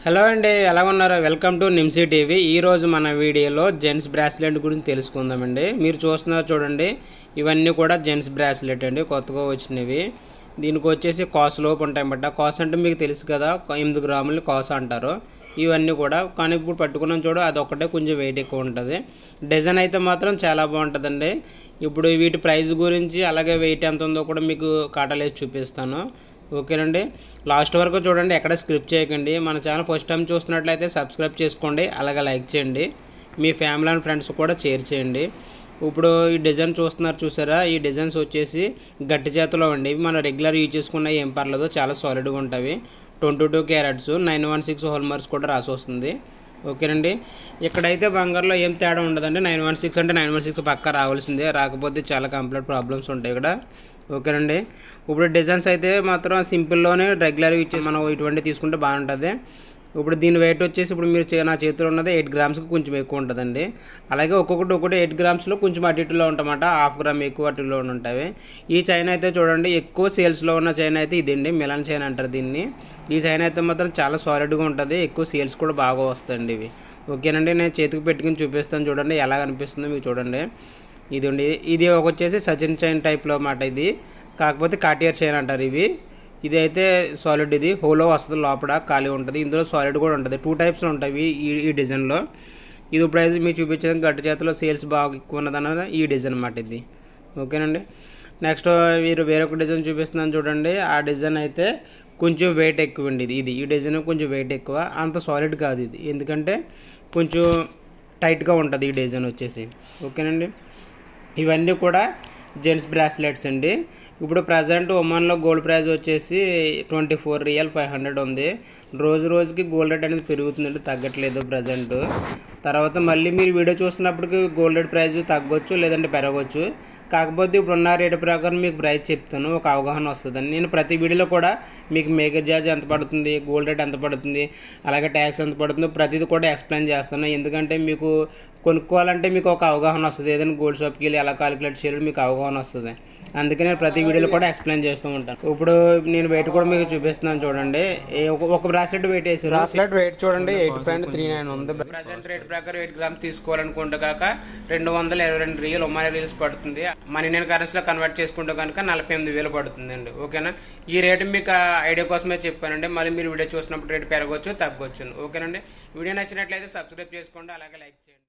Hello అండి, ఎలా ఉన్నారు? వెల్కమ్ టు నిమ్సీ టీవీ. ఈరోజు మన వీడియోలో జెంట్స్ బ్రాస్లెట్ గురించి తెలుసుకుందామండి. మీరు చూస్తున్నారు చూడండి, ఇవన్నీ కూడా జెంట్స్ బ్రాస్లెట్ అండి, కొత్తగా వచ్చినవి. దీనికి వచ్చేసి కాస్ లోపు ఉంటాయన్నమాట. కాస్ అంటే మీకు తెలుసు కదా, 8 గ్రాములు కాస్ అంటారు. ఇవన్నీ కూడా కానీ ఇప్పుడు పట్టుకున్నాం చూడు, అదొక్కటే కొంచెం వెయిట్ ఎక్కువ ఉంటుంది. డిజైన్ అయితే మాత్రం చాలా బాగుంటుందండి. ఇప్పుడు వీటి ప్రైస్ గురించి అలాగే వెయిట్ ఎంత ఉందో కూడా మీకు కాటాలేసి చూపిస్తాను. ఓకేనండి, లాస్ట్ వరకు చూడండి, ఎక్కడ స్క్రిప్ట్ చేయకండి. మన ఛానల్ ఫస్ట్ టైం చూస్తున్నట్లయితే సబ్స్క్రైబ్ చేసుకోండి, అలాగే లైక్ చేయండి, మీ ఫ్యామిలీ అండ్ ఫ్రెండ్స్ కూడా షేర్ చేయండి. ఇప్పుడు ఈ డిజైన్ చూస్తున్నారు చూసారా, ఈ డిజైన్స్ వచ్చేసి గట్టి చేతిలో అండి. ఇవి మనం రెగ్యులర్ యూజ్ చేసుకున్న ఏం పర్లేదు, చాలా సాలిడ్గా ఉంటాయి. 22 క్యారెట్స్ 916 హోల్ మార్క్స్ కూడా రాసి వస్తుంది. ఓకేనండి, ఇక్కడైతే బంగారులో ఏం తేడా ఉండదండి. 916 అంటే 916 పక్కా రావాల్సిందే, రాకపోతే చాలా కంప్లీట్ ప్రాబ్లమ్స్ ఉంటాయి ఇక్కడ. ఓకేనండి, ఇప్పుడు డిజైన్స్ అయితే మాత్రం సింపుల్లోనే రెగ్యులర్ యూజ్ చేసి మనం ఇటువంటి తీసుకుంటే బాగుంటుంది. ఇప్పుడు దీని వెయిట్ వచ్చేసి ఇప్పుడు మీరు నా చేతిలో ఉన్నది 8 గ్రామ్స్కి కొంచెం ఎక్కువ ఉంటుందండి. అలాగే ఒక్కొక్కటి 8 గ్రామ్స్లో కొంచెం అటు ఇటులో ఉంటామట, 1/2 గ్రామ్ ఎక్కువ అటులో ఉంటాయి. ఈ చైన్ అయితే చూడండి, ఎక్కువ సేల్స్లో ఉన్న చైన్ అయితే ఇదండి, మిలన్ చైన్ అంటారు దీన్ని. ఈ చైన్ అయితే మాత్రం చాలా సాలిడ్గా ఉంటుంది, ఎక్కువ సేల్స్ కూడా బాగా వస్తాయండి ఇవి. ఓకేనండి, నేను చేతికి పెట్టుకుని చూపిస్తాను చూడండి, ఎలా అనిపిస్తుందో మీకు చూడండి. ఇది వచ్చేసి సచిన్ చైన్ టైప్లో మాట ఇది, కాకపోతే కాటియర్ చైన్ అంటారు ఇవి. ఇది అయితే సాలిడ్, ఇది హోలో వస్తుంది, లోపల ఖాళీ ఉంటుంది. ఇందులో సాలిడ్ కూడా ఉంటుంది. 2 టైప్స్ ఉంటాయి ఈ డిజైన్లో. ఇది ప్రైస్ మీకు చూపించేది గట్టి చేతిలో సేల్స్ బాగా ఎక్కువ ఉన్నదన్నది ఈ డిజైన్ అన్నమాట ఇది. ఓకేనండి, నెక్స్ట్ మీరు వేరొక డిజైన్ చూపిస్తున్నాను చూడండి. ఆ డిజైన్ అయితే కొంచెం వెయిట్ ఎక్కువ అండి. ఈ డిజైన్ కొంచెం వెయిట్ ఎక్కువ, అంత సాలిడ్ కాదు ఇది, ఎందుకంటే కొంచెం టైట్గా ఉంటుంది ఈ డిజైన్ వచ్చేసి. ఓకేనండి, ఇవన్నీ కూడా జెంట్స్ బ్రాస్లెట్స్ అండి. ఇప్పుడు ప్రజెంట్ ఒమాన్లో గోల్డ్ ప్రైస్ వచ్చేసి 24 రియల్ 500 ఉంది. రోజుకి గోల్డ్ రేట్ అనేది పెరుగుతుందండి, తగ్గట్లేదు ప్రజెంట్. తర్వాత మళ్ళీ మీరు వీడియో చూసినప్పటికి గోల్డ్ రేట్ ప్రైస్ తగ్గొచ్చు, లేదంటే పెరగవచ్చు. కాకపోతే ఇప్పుడున్న రేటు ప్రకారం మీకు ప్రైస్ చెప్తాను, ఒక అవగాహన వస్తుందని. నేను ప్రతి వీడియోలో కూడా మీకు మేకర్ ఛార్జ్ ఎంత పడుతుంది, గోల్డ్ రేట్ ఎంత పడుతుంది, అలాగే ట్యాక్స్ ఎంత పడుతుందో ప్రతిదీ కూడా ఎక్స్ప్లెయిన్ చేస్తాను. ఎందుకంటే మీకు కొనుక్కోవాలంటే మీకు ఒక అవగాహన వస్తుంది, ఏదైనా గోల్డ్ షాప్కి వెళ్ళి ఎలా క్యాలిక్యులేట్ చేయాలి మీకు అవగాహన వస్తుంది. అందుకే నేను ప్రతి వీడియోలో కూడా ఎక్స్ప్లెయిన్ చేస్తూ ఉంటాను. ఇప్పుడు నేను వెయిట్ కూడా మీకు చూపిస్తున్నాను చూడండి. ఒక బ్రాస్లెట్ వెయిట్ వేసి బ్రాస్లెట్ వెయిట్ చూడండి 8.39 ఉంది. ప్రజెంట్ రేట్ ప్రకారం 8 గ్రామ్స్ తీసుకోవాలనుకుంటే కాక 222 రియల్ ఒమానీ రియల్స్ పడుతుంది. మన ఇండియన్ కరెన్సీలో కన్వర్ట్ చేసుకుంటే కనుక 48,000 పడుతుందండి. ఓకేనా, ఈ రేటు మీకు ఐడియా కోసమే చెప్పానండి. మళ్ళీ మీరు వీడియో చూసినప్పుడు రేటు పెరగవచ్చు, తగ్గవచ్చు. ఓకేనండి, వీడియో నచ్చినట్లయితే సబ్స్క్రైబ్ చేసుకోండి, అలాగే లైక్ చేయండి.